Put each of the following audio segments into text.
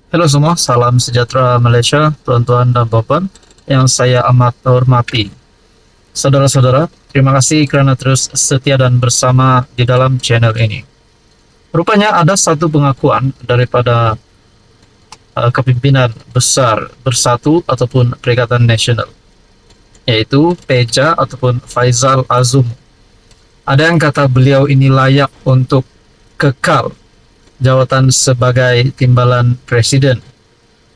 Halo semua, salam sejahtera Malaysia, tuan-tuan dan puan yang saya amat hormati. Saudara-saudara, terima kasih kerana terus setia dan bersama di dalam channel ini. Rupanya ada satu pengakuan daripada kepimpinan besar Bersatu ataupun Perikatan Nasional, yaitu Peja ataupun Faizal Azum. Ada yang kata beliau ini layak untuk kekal jawatan sebagai timbalan presiden.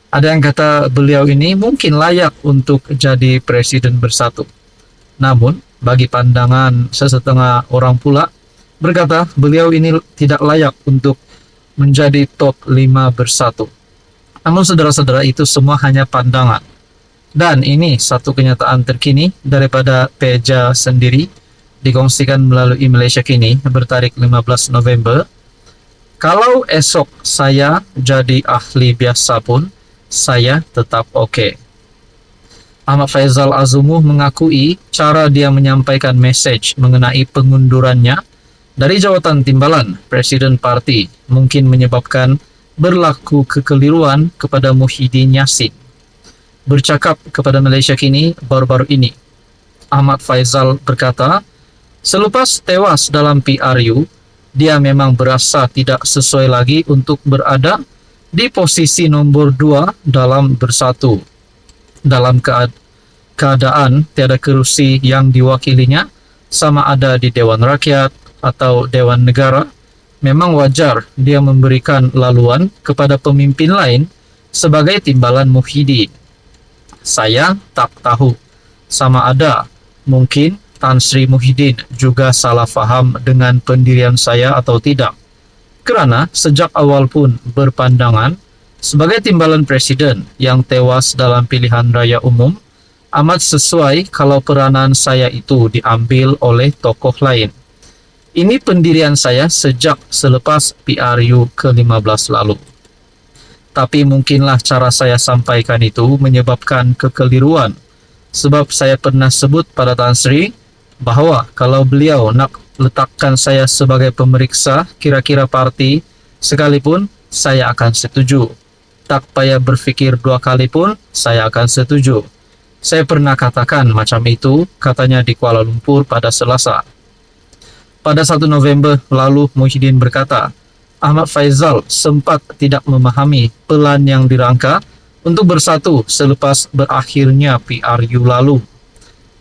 Ada yang kata beliau ini mungkin layak untuk jadi presiden Bersatu. Namun, bagi pandangan sesetengah orang pula, berkata beliau ini tidak layak untuk menjadi top 5 Bersatu. Namun saudara-saudara, itu semua hanya pandangan. Dan ini satu kenyataan terkini daripada Peja sendiri, dikongsikan melalui Malaysia Kini bertarik 15 November. Kalau esok saya jadi ahli biasa pun, saya tetap oke. Ahmad Faizal Azumu mengakui cara dia menyampaikan mesej mengenai pengundurannya dari jawatan timbalan Presiden Parti mungkin menyebabkan berlaku kekeliruan kepada Muhyiddin Yassin. Bercakap kepada Malaysia Kini baru-baru ini, Ahmad Faizal berkata, selepas tewas dalam PRU, dia memang berasa tidak sesuai lagi untuk berada di posisi nombor 2 dalam Bersatu. Dalam keadaan tiada kerusi yang diwakilinya, sama ada di Dewan Rakyat atau Dewan Negara, memang wajar dia memberikan laluan kepada pemimpin lain sebagai timbalan Muhyiddin. Saya tak tahu, sama ada mungkin Tan Sri Muhyiddin juga salah faham dengan pendirian saya atau tidak. Kerana sejak awal pun berpandangan sebagai timbalan presiden yang tewas dalam pilihan raya umum, amat sesuai kalau peranan saya itu diambil oleh tokoh lain. Ini pendirian saya sejak selepas PRU ke-15 lalu. Tapi mungkinlah cara saya sampaikan itu menyebabkan kekeliruan, sebab saya pernah sebut pada Tan Sri bahawa kalau beliau nak letakkan saya sebagai pemeriksa kira-kira parti sekalipun, saya akan setuju. Tak payah berfikir dua kali pun, saya akan setuju. Saya pernah katakan macam itu, katanya di Kuala Lumpur pada Selasa. Pada 1 November lalu, Muhyiddin berkata, Ahmad Faizal sempat tidak memahami pelan yang dirangka untuk bersatu selepas berakhirnya PRU lalu.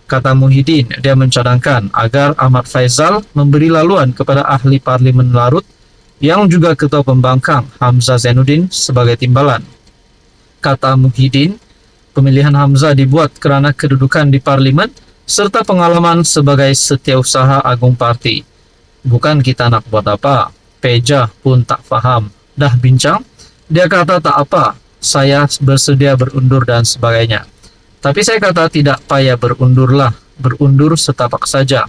Kata Muhyiddin, dia mencadangkan agar Ahmad Faizal memberi laluan kepada ahli parlimen Larut yang juga ketua pembangkang Hamzah Zainuddin sebagai timbalan. Kata Muhyiddin, pemilihan Hamzah dibuat kerana kedudukan di parlimen serta pengalaman sebagai setiausaha agung parti. Bukan kita nak buat apa, Peja pun tak faham. Dah bincang, dia kata tak apa, saya bersedia berundur dan sebagainya. Tapi saya kata tidak payah berundurlah, berundur setapak saja.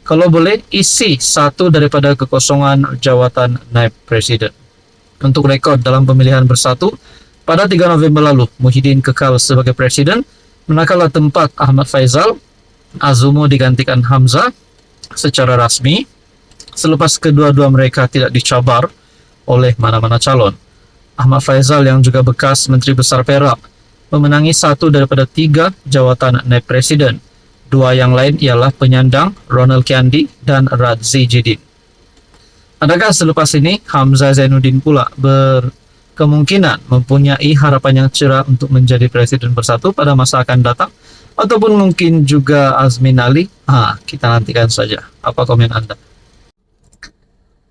Kalau boleh, isi satu daripada kekosongan jawatan naib presiden. Untuk rekod dalam pemilihan Bersatu, pada 3 November lalu, Muhyiddin kekal sebagai presiden, manakala tempat Ahmad Faizal Azumu digantikan Hamzah secara rasmi, selepas kedua-dua mereka tidak dicabar oleh mana-mana calon. Ahmad Faizal yang juga bekas Menteri Besar Perak memenangi satu daripada 3 jawatan naib presiden. 2 yang lain ialah penyandang Ronald Kiandi dan Radzi Jidin. Adakah selepas ini Hamzah Zainuddin pula berkemungkinan mempunyai harapan yang cerah untuk menjadi presiden Bersatu pada masa akan datang? Ataupun mungkin juga Azmin Ali? Kita nantikan saja. Apa komen Anda?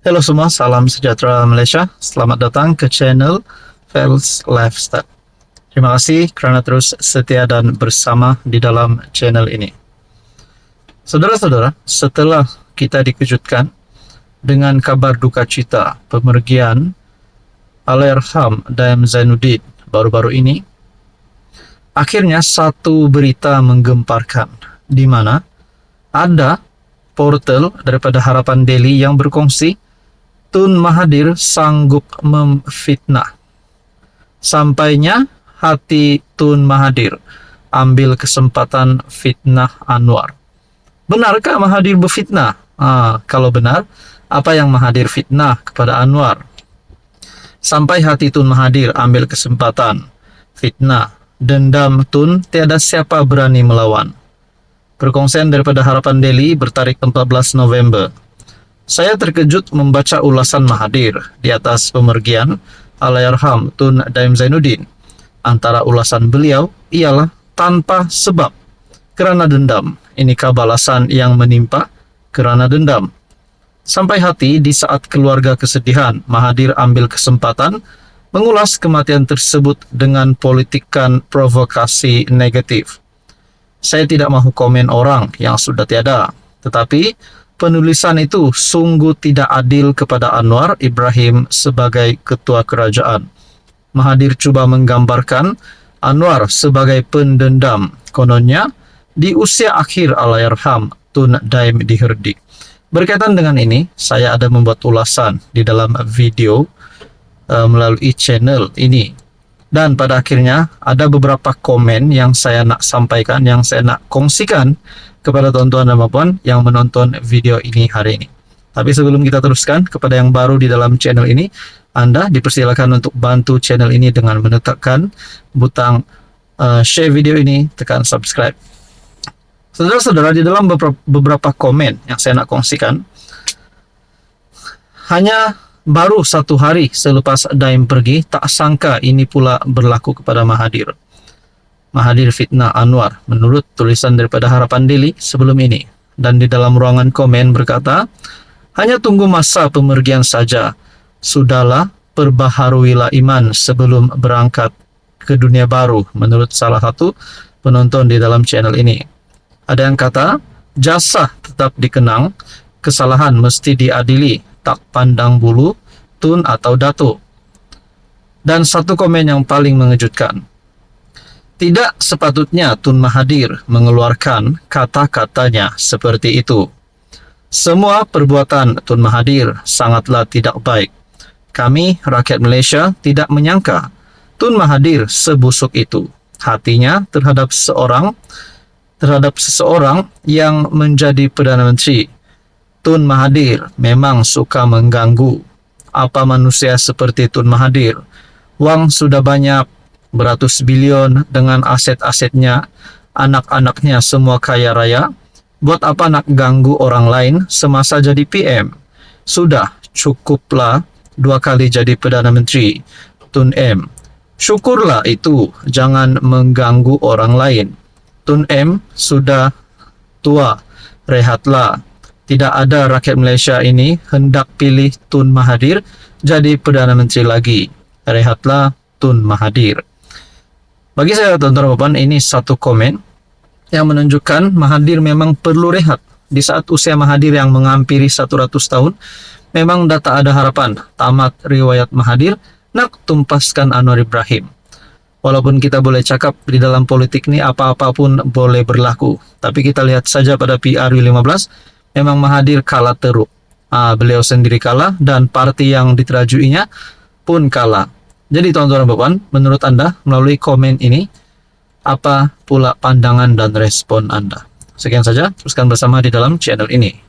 Halo semua, salam sejahtera Malaysia. Selamat datang ke channel Fels Lifestyle. Terima kasih kerana terus setia dan bersama di dalam channel ini. Saudara-saudara, setelah kita dikejutkan dengan kabar duka cita pemergian Allahyarham Dayam Zainuddin baru-baru ini, akhirnya satu berita menggemparkan di mana ada portal daripada Harapan Daily yang berkongsi Tun Mahathir sanggup memfitnah. Sampainya hati Tun Mahathir ambil kesempatan fitnah Anwar. Benarkah Mahathir berfitnah? Kalau benar, apa yang Mahathir fitnah kepada Anwar? Sampai hati Tun Mahathir ambil kesempatan. Fitnah, dendam Tun, tiada siapa berani melawan. Perkongsian daripada Harapan Daily bertarik 14 November. Saya terkejut membaca ulasan Mahathir di atas pemergian Allahyarham Tun Daim Zainuddin. Antara ulasan beliau ialah tanpa sebab, kerana dendam. Inikah balasan yang menimpa kerana dendam? Sampai hati di saat keluarga kesedihan, Mahathir ambil kesempatan mengulas kematian tersebut dengan politikan provokasi negatif. Saya tidak mahu komen orang yang sudah tiada, tetapi penulisan itu sungguh tidak adil kepada Anwar Ibrahim sebagai ketua kerajaan. Mahathir cuba menggambarkan Anwar sebagai pendendam, kononnya di usia akhir Allahyarham Tun Daim diherdik. Berkaitan dengan ini, saya ada membuat ulasan di dalam video melalui channel ini. Dan pada akhirnya ada beberapa komen yang saya nak sampaikan, yang saya nak kongsikan kepada tuan-tuan dan puan yang menonton video ini hari ini. Tapi sebelum kita teruskan, kepada yang baru di dalam channel ini, Anda dipersilakan untuk bantu channel ini dengan menekan butang share video ini, tekan subscribe. Saudara-saudara, di dalam beberapa komen yang saya nak kongsikan, hanya baru 1 hari selepas Daim pergi, tak sangka ini pula berlaku kepada Mahathir. Mahathir fitnah Anwar menurut tulisan daripada Harapan Daily sebelum ini. Dan di dalam ruangan komen berkata, hanya tunggu masa pemergian saja. Sudahlah, perbaharuilah iman sebelum berangkat ke dunia baru, menurut salah satu penonton di dalam channel ini. Ada yang kata, jasa tetap dikenang, kesalahan mesti diadili, tak pandang bulu, Tun atau Dato. Dan satu komen yang paling mengejutkan, tidak sepatutnya Tun Mahathir mengeluarkan kata-katanya seperti itu. Semua perbuatan Tun Mahathir sangatlah tidak baik. Kami, rakyat Malaysia, tidak menyangka Tun Mahathir sebusuk itu. Hatinya terhadap seseorang yang menjadi Perdana Menteri. Tun Mahathir memang suka mengganggu. Apa manusia seperti Tun Mahathir? Wang sudah banyak, beratus bilion dengan aset-asetnya, anak-anaknya semua kaya raya. Buat apa nak ganggu orang lain semasa jadi PM? Sudah, cukuplah 2 kali jadi Perdana Menteri. Tun M, syukurlah itu, jangan mengganggu orang lain. Tun M sudah tua, rehatlah. Tidak ada rakyat Malaysia ini hendak pilih Tun Mahathir jadi Perdana Menteri lagi. Rehatlah Tun Mahathir. Bagi saya, tuan-tuan dan puan, ini satu komen yang menunjukkan Mahathir memang perlu rehat. Di saat usia Mahathir yang menghampiri 100 tahun, memang dah tak ada harapan. Tamat riwayat Mahathir, nak tumpaskan Anwar Ibrahim. Walaupun kita boleh cakap di dalam politik ni apa-apa pun boleh berlaku. Tapi kita lihat saja pada PRU15, memang Mahathir kalah teruk. Beliau sendiri kalah dan parti yang diterajuinya pun kalah. Jadi tuan-tuan dan puan, menurut Anda melalui komen ini, apa pula pandangan dan respon Anda? Sekian saja, teruskan bersama di dalam channel ini.